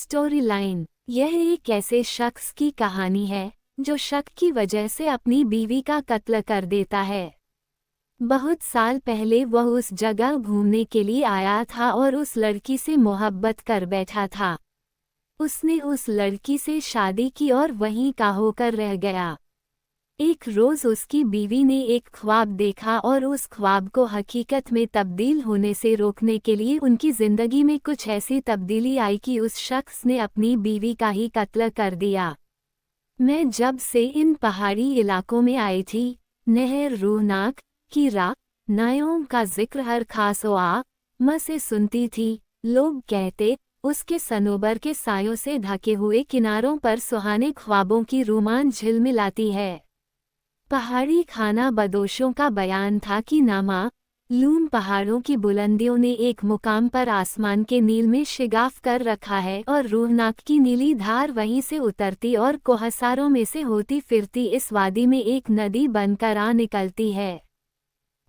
Story line. यह एक ऐसे शख्स की कहानी है जो शक की वजह से अपनी बीवी का कत्ल कर देता है। बहुत साल पहले वह उस जगह घूमने के लिए आया था और उस लड़की से मोहब्बत कर बैठा था। उसने उस लड़की से शादी की और वहीं का होकर रह गया। एक रोज उसकी बीवी ने एक ख्वाब देखा और उस ख्वाब को हकीकत में तब्दील होने से रोकने के लिए उनकी जिंदगी में कुछ ऐसी तब्दीली आई कि उस शख्स ने अपनी बीवी का ही कत्ल कर दिया। मैं जब से इन पहाड़ी इलाकों में आई थी, नहर रूहनाक की नायों का जिक्र हर खास म से सुनती थी। लोग कहते उसके सनोबर के सायों से ढके हुए किनारों पर सुहाने ख्वाबों की रोमांच झिलमिलाती है। पहाड़ी खाना बदोशों का बयान था कि लूम पहाड़ों की बुलंदियों ने एक मुकाम पर आसमान के नील में शिगाफ कर रखा है और रूहनाक की नीली धार वहीं से उतरती और कोहसारों में से होती फिरती इस वादी में एक नदी बनकर आ निकलती है।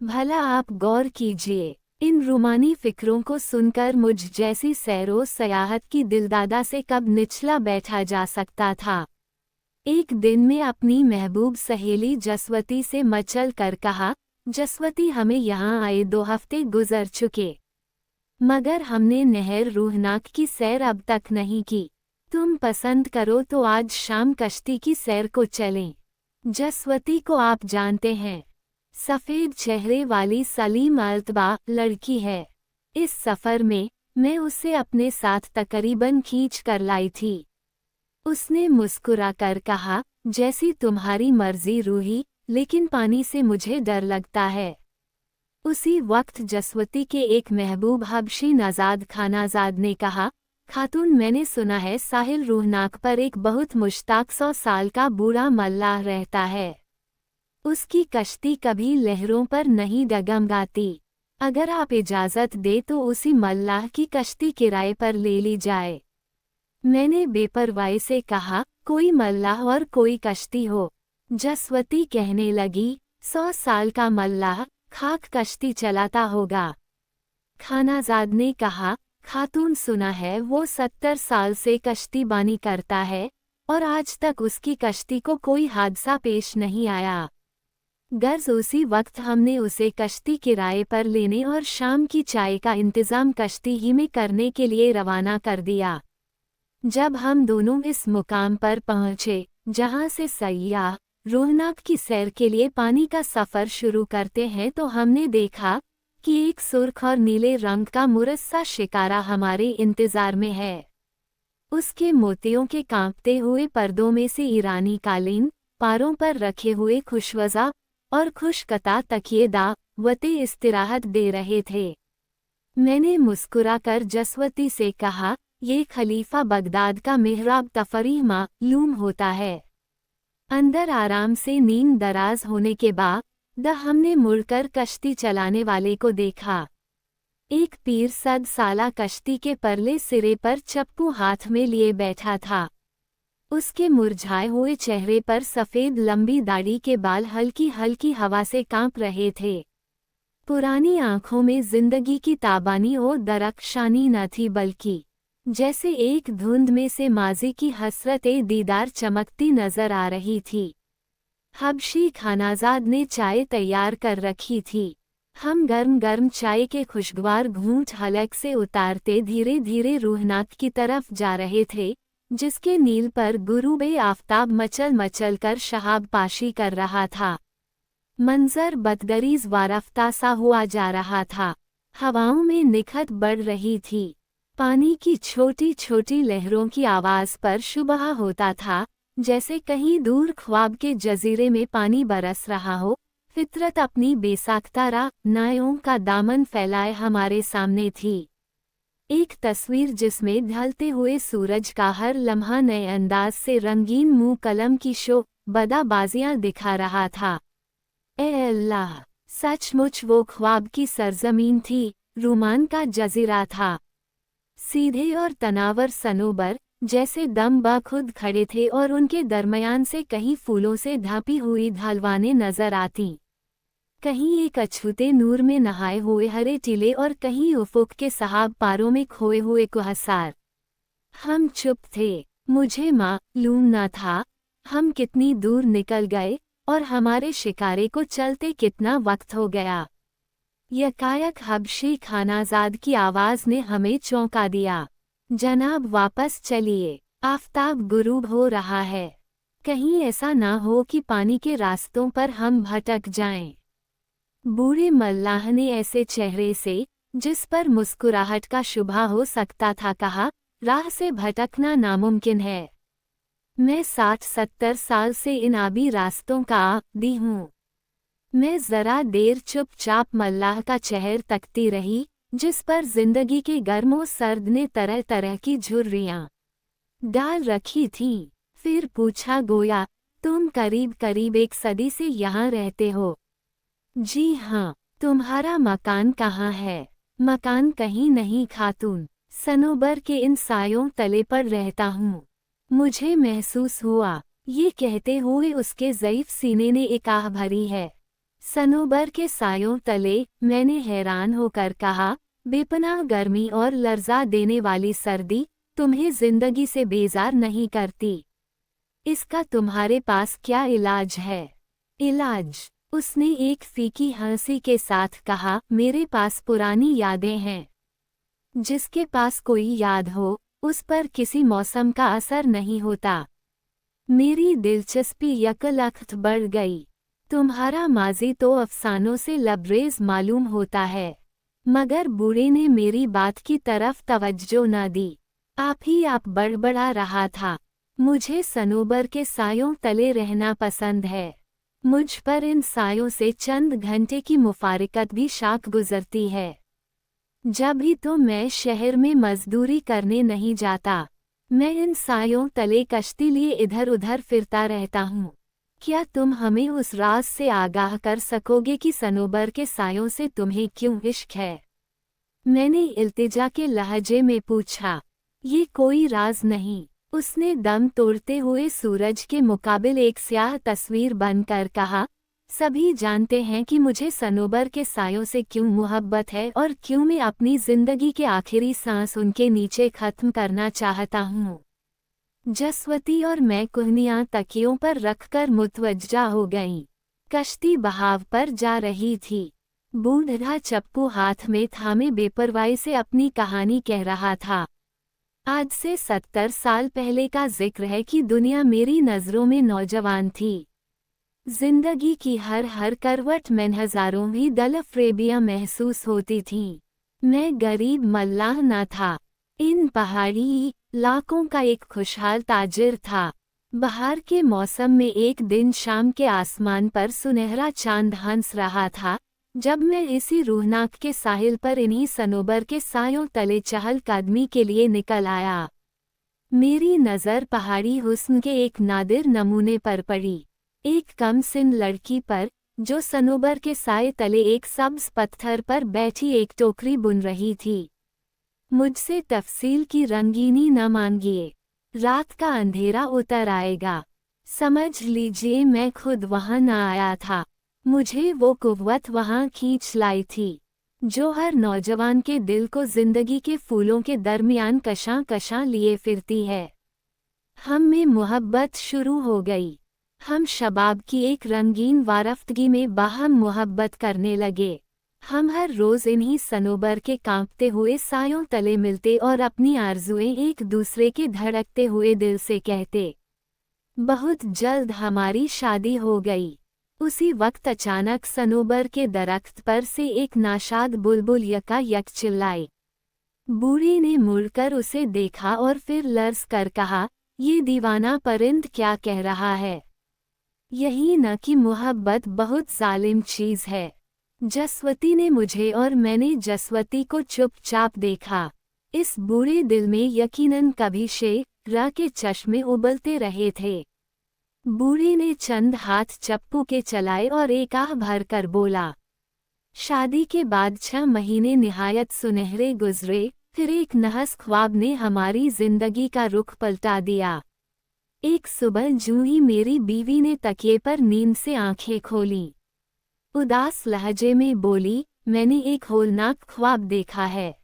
भला आप गौर कीजिए, इन रूमानी फिक्रों को सुनकर मुझ जैसी सैरो सयाहत की दिलदादा से कब निचला बैठा जा सकता था। एक दिन में अपनी महबूब सहेली जसवती से मचल कर कहा, जसवती हमें यहाँ आए 2 हफ्ते गुजर चुके, मगर हमने नहर रूहनाक की सैर अब तक नहीं की। तुम पसंद करो तो आज शाम कश्ती की सैर को चलें। जसवती को आप जानते हैं, सफ़ेद चेहरे वाली सलीम अल्तबा लड़की है। इस सफ़र में मैं उसे अपने साथ तकरीबन खींच कर लाई थी। उसने मुस्कुराकर कहा, जैसी तुम्हारी मर्जी रूही, लेकिन पानी से मुझे डर लगता है। उसी वक्त जसवती के एक महबूब हबशी नजाद खानाजाद ने कहा, खातून मैंने सुना है साहिल रूहनाक पर एक बहुत मुश्ताक 100 साल का बूढ़ा मल्लाह रहता है। उसकी कश्ती कभी लहरों पर नहीं डगमगाती। अगर आप इजाज़त दे तो उसी मल्लाह की कश्ती किराए पर ले ली जाए। मैंने बेपरवाही से कहा, कोई मल्लाह और कोई कश्ती हो। जसवती कहने लगी, 100 साल का मल्लाह खाक कश्ती चलाता होगा। खानाजाद ने कहा, खातून सुना है वो 70 साल से कश्तीबानी करता है और आज तक उसकी कश्ती को कोई हादसा पेश नहीं आया। गर्ज उसी वक्त हमने उसे कश्ती किराए पर लेने और शाम की चाय का इंतज़ाम कश्ती ही में करने के लिए रवाना कर दिया। जब हम दोनों इस मुकाम पर पहुँचे जहाँ से सयाह रूहनाक की सैर के लिए पानी का सफ़र शुरू करते हैं, तो हमने देखा कि एक सुर्ख और नीले रंग का मुरस्सा शिकारा हमारे इंतज़ार में है। उसके मोतियों के कांपते हुए पर्दों में से ईरानी कालीन, पारों पर रखे हुए खुशवज़ा और खुशकता तकिए वते इस्तिराहत दे रहे थे। मैंने मुस्कुराकर जसवती से कहा, ये खलीफा बगदाद का मेहराब तफरीह मालूम होता है। अंदर आराम से नींद दराज होने के बाद हमने मुड़कर कश्ती चलाने वाले को देखा। एक पीर 100 साला कश्ती के परले सिरे पर चप्पू हाथ में लिए बैठा था। उसके मुरझाए हुए चेहरे पर सफ़ेद लंबी दाढ़ी के बाल हल्की हल्की हवा से कांप रहे थे। पुरानी आंखों में जिंदगी की ताबानी और दरख्शानी न थी, बल्कि जैसे एक धुंध में से माजी की हसरत-ए दीदार चमकती नजर आ रही थी। हबशी खानाजाद ने चाय तैयार कर रखी थी। हम गर्म गर्म चाय के खुशगवार घूंट हलक से उतारते धीरे धीरे रूहनाक की तरफ जा रहे थे, जिसके नील पर गुरूबे आफताब मचल मचल कर शहाब पाशी कर रहा था। मंजर बदगरीज वारफ्ता सा हुआ जा रहा था। हवाओं में निखत बढ़ रही थी। पानी की छोटी छोटी लहरों की आवाज़ पर शुबह होता था, जैसे कहीं दूर ख्वाब के जजीरे में पानी बरस रहा हो। फितरत अपनी बेसाख्ता नायों का दामन फैलाए हमारे सामने थी। एक तस्वीर जिसमें ढलते हुए सूरज का हर लम्हा नए अंदाज से रंगीन मुंह कलम की बदाबाजियां दिखा रहा था। ए अल्लाह, सचमुच वो ख्वाब की सरजमीन थी, रूमान का जजीरा था। सीधे और तनावर सनोबर जैसे दम खुद खड़े थे और उनके दरमियान से कहीं फूलों से ढांपी हुई ढालवानें नजर आती। कहीं एक अछूते नूर में नहाए हुए हरे टीले और कहीं उफुक के सहाब पारों में खोए हुए कुहसार। हम चुप थे। मुझे मालूम न था हम कितनी दूर निकल गए और हमारे शिकारे को चलते कितना वक्त हो गया। यकायक हबशी खानाजाद की आवाज ने हमें चौंका दिया। जनाब वापस चलिए, आफताब गुरूब हो रहा है। कहीं ऐसा ना हो कि पानी के रास्तों पर हम भटक जाएं। बूढ़े मल्लाह ने ऐसे चेहरे से, जिस पर मुस्कुराहट का शुभा हो सकता था, कहा, राह से भटकना नामुमकिन है। मैं 60-70 साल से इन आबी रास्तों का आदी हूँ। मैं जरा देर चुपचाप मल्लाह का चेहर तकती रही, जिस पर जिंदगी के गर्मों सर्द ने तरह तरह की झुर्रियाँ डाल रखी थीं। फिर पूछा, गोया तुम करीब करीब 1 सदी से यहाँ रहते हो? जी हाँ। तुम्हारा मकान कहाँ है? मकान कहीं नहीं खातून, सनोबर के इन सायों तले पर रहता हूँ। मुझे महसूस हुआ, ये कहते हुए उसके ज़ईफ सीने ने एक आह भरी है। सनोबर के सायों तले, मैंने हैरान होकर कहा, बेपनाह गर्मी और लर्जा देने वाली सर्दी तुम्हें जिंदगी से बेजार नहीं करती? इसका तुम्हारे पास क्या इलाज है? इलाज? उसने एक फीकी हंसी के साथ कहा, मेरे पास पुरानी यादें हैं। जिसके पास कोई याद हो, उस पर किसी मौसम का असर नहीं होता। मेरी दिलचस्पी यकलख्त बढ़ गई। तुम्हारा माजी तो अफसानों से लबरेज मालूम होता है। मगर बूढ़े ने मेरी बात की तरफ तवज्जो न दी। आप ही आप बड़बड़ा रहा था। मुझे सनोबर के सायों तले रहना पसंद है। मुझ पर इन सायों से चंद घंटे की मुफारिकत भी शाक गुजरती है। जब भी तो मैं शहर में मजदूरी करने नहीं जाता, मैं इन सायों तले कश्ती लिए इधर उधर फिरता रहता हूँ। क्या तुम हमें उस राज से आगाह कर सकोगे कि सनोबर के सायों से तुम्हें क्यों इश्क है? मैंने इल्तिजा के लहजे में पूछा। ये कोई राज नहीं, उसने दम तोड़ते हुए सूरज के मुकाबिल एक स्याह तस्वीर बनकर कहा। सभी जानते हैं कि मुझे सनोबर के सायों से क्यों मोहब्बत है और क्यों मैं अपनी जिंदगी के आखिरी सांस उनके नीचे खत्म करना चाहता हूँ। जसवती और मैं कुहनियाँ तकियों पर रखकर मुतवज्जा हो गईं। कश्ती बहाव पर जा रही थी। बूढ़ा चप्पू हाथ में थामे बेपरवाही से अपनी कहानी कह रहा था। आज से 70 साल पहले का जिक्र है कि दुनिया मेरी नज़रों में नौजवान थी। जिंदगी की हर करवट में हजारों ही दलफरेबियां महसूस होती थीं। मैं गरीब मल्लाह न था। इन पहाड़ी इलाकों का एक खुशहाल ताजिर था। बहार के मौसम में एक दिन शाम के आसमान पर सुनहरा चांद हंस रहा था, जब मैं इसी रूहनाक के साहिल पर इन्हीं सनोबर के सायों तले चहल कदमी के लिए निकल आया। मेरी नज़र पहाड़ी हुस्न के एक नादिर नमूने पर पड़ी। एक कम सिन लड़की पर, जो सनोबर के साए तले एक सब्ज पत्थर पर बैठी एक टोकरी बुन रही थी। मुझसे तफसील की रंगीनी न मांगिए, रात का अंधेरा उतर आएगा। समझ लीजिए मैं खुद वहां न आया था, मुझे वो कुव्वत वहां खींच लाई थी, जो हर नौजवान के दिल को जिंदगी के फूलों के दरमियान कशां कशां लिए फिरती है। हम में मोहब्बत शुरू हो गई। हम शबाब की एक रंगीन वारफ्तगी में बाहम मोहब्बत करने लगे। हम हर रोज़ इन्हीं सनोबर के कांपते हुए सायों तले मिलते और अपनी आरज़ुएं एक दूसरे के धड़कते हुए दिल से कहते। बहुत जल्द हमारी शादी हो गई। उसी वक्त अचानक सनोबर के दरख्त पर से एक नाशाद बुलबुल यकायक चिल्लाई। बूढ़े ने मुड़कर उसे देखा और फिर लर्ज़ कर कहा, ये दीवाना परिंद क्या कह रहा है? यही न कि मोहब्बत बहुत जालिम चीज़ है। जसवती ने मुझे और मैंने जसवती को चुपचाप देखा। इस बूढ़े दिल में यकीनन कभी शेर के चश्मे उबलते रहे थे। बूढ़े ने चंद हाथ चप्पू के चलाए और एक आह भर कर बोला। शादी के बाद 6 महीने निहायत सुनहरे गुजरे, फिर एक नहस ख्वाब ने हमारी जिंदगी का रुख पलटा दिया। एक सुबह जूं ही मेरी बीवी ने तकिए पर नींद से आंखें खोलीं। उदास लहजे में बोली, मैंने एक होलनाक ख्वाब देखा है।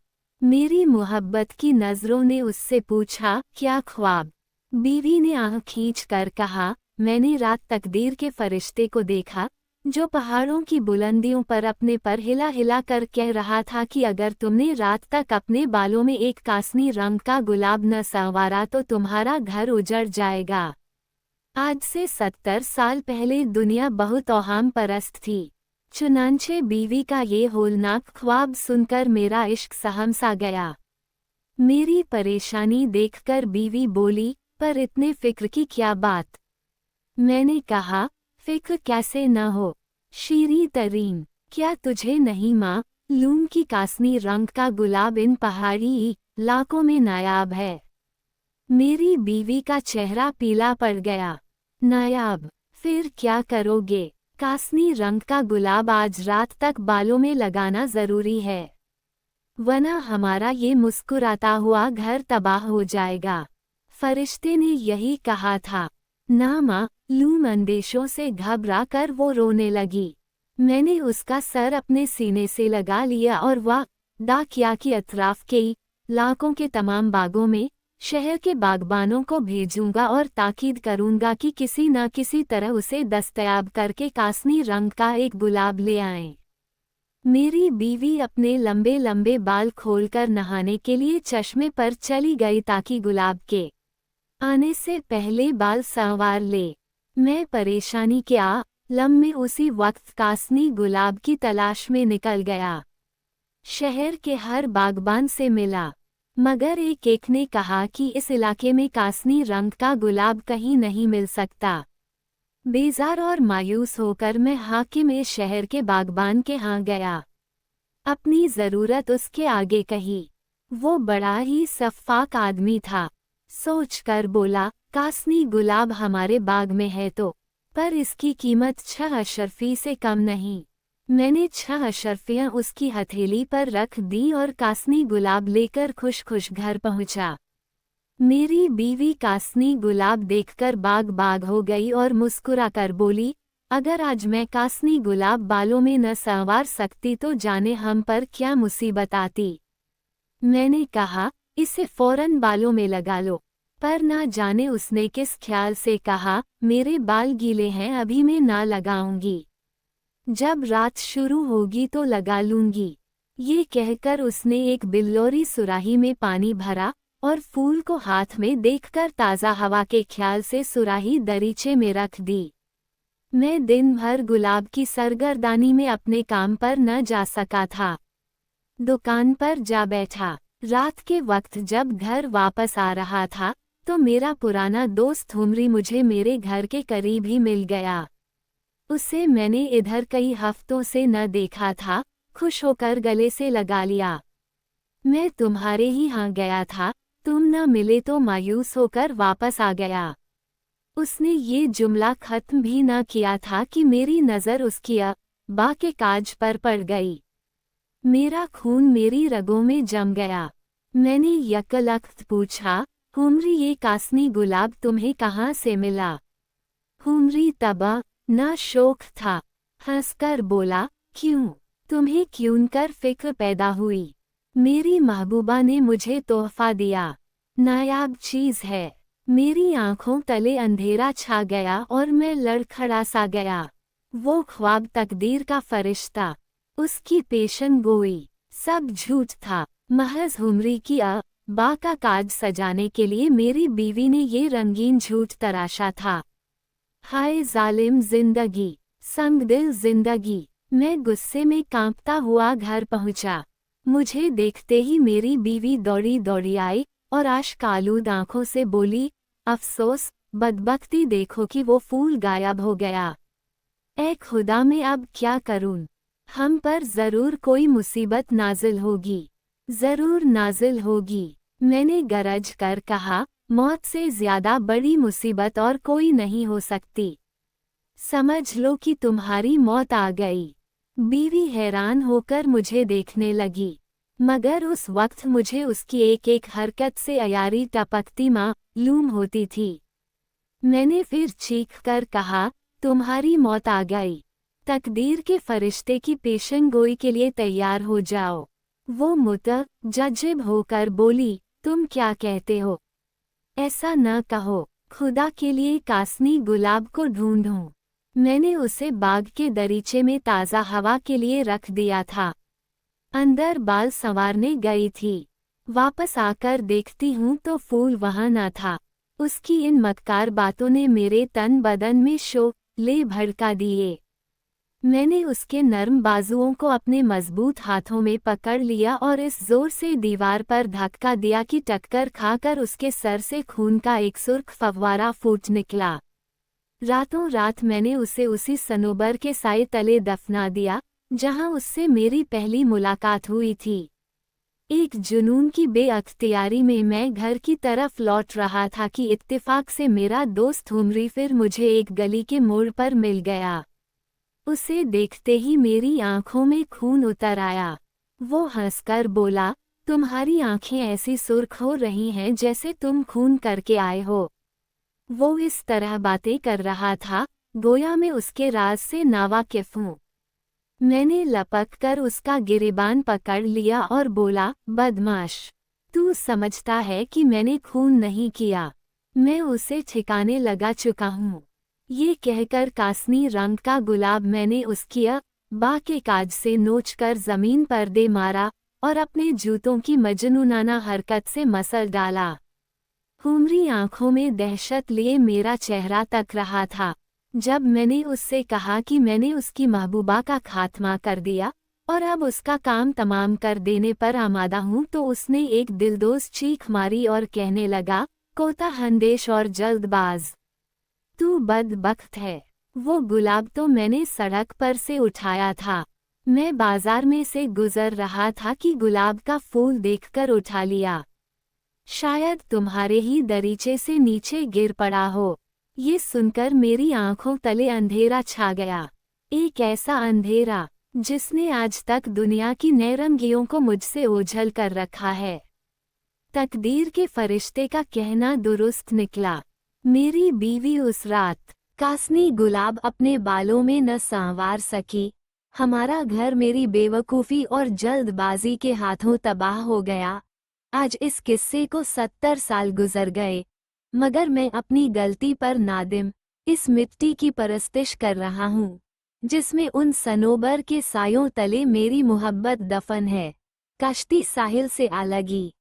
मेरी मोहब्बत की नज़रों ने उससे पूछा, क्या ख्वाब? बीवी ने आँख खींच कर कहा, मैंने रात तकदीर के फरिश्ते को देखा, जो पहाड़ों की बुलंदियों पर अपने पर हिला हिला कर कह रहा था कि अगर तुमने रात तक अपने बालों में एक कासनी रंग का गुलाब न संवारा तो तुम्हारा घर उजड़ जाएगा। आज से 70 साल पहले दुनिया बहुत औहाम परस्त थी। चुनांचे बीवी का ये होलनाक ख्वाब सुनकर मेरा इश्क सहम सा गया। मेरी परेशानी देखकर बीवी बोली, पर इतने फिक्र की क्या बात? मैंने कहा, फिक्र कैसे न हो शीरी तरीन, क्या तुझे नहीं मालूम कि कासनी रंग का गुलाब इन पहाड़ी इलाकों में नायाब है? मेरी बीवी का चेहरा पीला पड़ गया। नायाब? फिर क्या करोगे? कासनी रंग का गुलाब आज रात तक बालों में लगाना जरूरी है, वरना हमारा ये मुस्कुराता हुआ घर तबाह हो जाएगा। फरिश्ते ने यही कहा था। नामालूम अंदेशों से घबरा कर वो रोने लगी। मैंने उसका सर अपने सीने से लगा लिया और वादा किया कि अतराफ के इलाकों के तमाम बागों में शहर के बागबानों को भेजूंगा और ताकीद करूंगा कि किसी न किसी तरह उसे दस्तयाब करके कासनी रंग का एक गुलाब ले आएं। मेरी बीवी अपने लंबे लंबे बाल खोलकर नहाने के लिए चश्मे पर चली गई ताकि गुलाब के आने से पहले बाल संवार ले। मैं परेशानी के आलम में उसी वक्त कासनी गुलाब की तलाश में निकल गया। शहर के हर बागबान से मिला, मगर एक ने कहा कि इस इलाके में कासनी रंग का गुलाब कहीं नहीं मिल सकता। बेजार और मायूस होकर मैं हाकिम शहर के बागबान के यहाँ गया। अपनी ज़रूरत उसके आगे कही। वो बड़ा ही सफ़ाक आदमी था। सोचकर बोला, कासनी गुलाब हमारे बाग में है तो, पर इसकी कीमत 6 अशरफी से कम नहीं। मैंने 6 अशरफियाँ उसकी हथेली पर रख दी और कासनी गुलाब लेकर खुश खुश घर पहुँचा। मेरी बीवी कासनी गुलाब देखकर बाग बाग हो गई और मुस्कुराकर बोली, अगर आज मैं कासनी गुलाब बालों में न संवार सकती तो जाने हम पर क्या मुसीबत आती। मैंने कहा, इसे फौरन बालों में लगा लो, पर ना जाने उसने किस ख्याल से कहा, मेरे बाल गीले हैं, अभी मैं ना लगाऊंगी, जब रात शुरू होगी तो लगा लूंगी। ये कहकर उसने एक बिल्लोरी सुराही में पानी भरा और फूल को हाथ में देखकर ताज़ा हवा के ख्याल से सुराही दरीचे में रख दी। मैं दिन भर गुलाब की सरगर्दानी में अपने काम पर न जा सका था। दुकान पर जा बैठा। रात के वक्त जब घर वापस आ रहा था तो मेरा पुराना दोस्त हुमरी मुझे मेरे घर के करीब ही मिल गया। उसे मैंने इधर कई हफ्तों से न देखा था। खुश होकर गले से लगा लिया। मैं तुम्हारे ही यहाँ गया था, तुम न मिले तो मायूस होकर वापस आ गया। उसने ये जुमला खत्म भी न किया था कि मेरी नज़र उसकी अब्बा के काज पर पड़ गई। मेरा खून मेरी रगों में जम गया। मैंने यकलख्त पूछा, हुमरी ये कासनी गुलाब तुम्हें कहाँ से मिला? हुमरी तबा न शौक था, हंसकर बोला, क्यों, तुम्हें क्यों कर फिक्र पैदा हुई? मेरी महबूबा ने मुझे तोहफा दिया, नायाब चीज़ है। मेरी आंखों तले अंधेरा छा गया और मैं लड़खड़ा सा गया। वो ख्वाब तकदीर का फरिश्ता, उसकी पेशन गोई, सब झूठ था। महज हुमरी की अब्बा का काज सजाने के लिए मेरी बीवी ने ये रंगीन झूठ तराशा था। हाय जालिम जिंदगी, संगदिल जिंदगी। मैं गुस्से में कांपता हुआ घर पहुंचा। मुझे देखते ही मेरी बीवी दौड़ी दौड़ी आई और आश्क आलूद आंखों से बोली, अफसोस, बदबख्ती देखो कि वो फूल गायब हो गया। ऐ खुदा, मैं अब क्या करूं? हम पर ज़रूर कोई मुसीबत नाजिल होगी, ज़रूर नाजिल होगी। मैंने गरज कर कहा, मौत से ज़्यादा बड़ी मुसीबत और कोई नहीं हो सकती। समझ लो कि तुम्हारी मौत आ गई। बीवी हैरान होकर मुझे देखने लगी, मगर उस वक्त मुझे उसकी एक एक हरकत से अयारी टपकती मालूम होती थी। मैंने फिर चीख कर कहा, तुम्हारी मौत आ गई। तकदीर के फरिश्ते की पेशन गोई के लिए तैयार हो जाओ। वो मुतअज्जिब होकर बोली, तुम क्या कहते हो? ऐसा न कहो, खुदा के लिए कासनी गुलाब को ढूंढूं। मैंने उसे बाग के दरीचे में ताज़ा हवा के लिए रख दिया था। अंदर बाल संवारने गई थी। वापस आकर देखती हूँ तो फूल वहाँ न था। उसकी इन मक्कार बातों ने मेरे तन बदन में शोले भड़का दिए। मैंने उसके नर्म बाजुओं को अपने मजबूत हाथों में पकड़ लिया और इस जोर से दीवार पर धक्का दिया कि टक्कर खाकर उसके सर से खून का एक सुर्ख फव्वारा फूट निकला। रातों रात मैंने उसे उसी सनोबर के साए तले दफना दिया जहां उससे मेरी पहली मुलाकात हुई थी। एक जुनून की बेअख्तियारी में मैं घर की तरफ लौट रहा था कि इत्तेफाक से मेरा दोस्त हुमरी फिर मुझे एक गली के मोड़ पर मिल गया। उसे देखते ही मेरी आंखों में खून उतर आया। वो हंसकर बोला, तुम्हारी आंखें ऐसी सुर्ख हो रही हैं जैसे तुम खून करके आए हो। वो इस तरह बातें कर रहा था गोया मैं उसके राज से नावाकिफ हूँ। मैंने लपक कर उसका गिरेबान पकड़ लिया और बोला, बदमाश, तू समझता है कि मैंने खून नहीं किया। मैं उसे ठिकाने लगा चुका हूँ। ये कहकर कासनी रंग का गुलाब मैंने उसकी बा के काज से नोचकर जमीन पर दे मारा और अपने जूतों की मजनूनाना हरकत से मसल डाला। हुमरी आंखों में दहशत लिए मेरा चेहरा तक रहा था। जब मैंने उससे कहा कि मैंने उसकी महबूबा का खात्मा कर दिया और अब उसका काम तमाम कर देने पर आमादा हूँ तो उसने एक दिलदोज चीख मारी और कहने लगा, कोताहंदेश और जल्दबाज, तू बदबख्त है। वो गुलाब तो मैंने सड़क पर से उठाया था। मैं बाजार में से गुजर रहा था कि गुलाब का फूल देखकर उठा लिया। शायद तुम्हारे ही दरीचे से नीचे गिर पड़ा हो। ये सुनकर मेरी आंखों तले अंधेरा छा गया। एक ऐसा अंधेरा जिसने आज तक दुनिया की नैरंगियों को मुझसे ओझल कर रखा है। तकदीर के फरिश्ते का कहना दुरुस्त निकला। मेरी बीवी उस रात कासनी गुलाब अपने बालों में न संवार सकी। हमारा घर मेरी बेवकूफ़ी और जल्दबाजी के हाथों तबाह हो गया। आज इस किस्से को 70 साल गुजर गए, मगर मैं अपनी गलती पर नादिम इस मिट्टी की परस्तिश कर रहा हूँ जिसमें उन सनोबर के सायों तले मेरी मोहब्बत दफन है। कश्ती साहिल से आ लगी।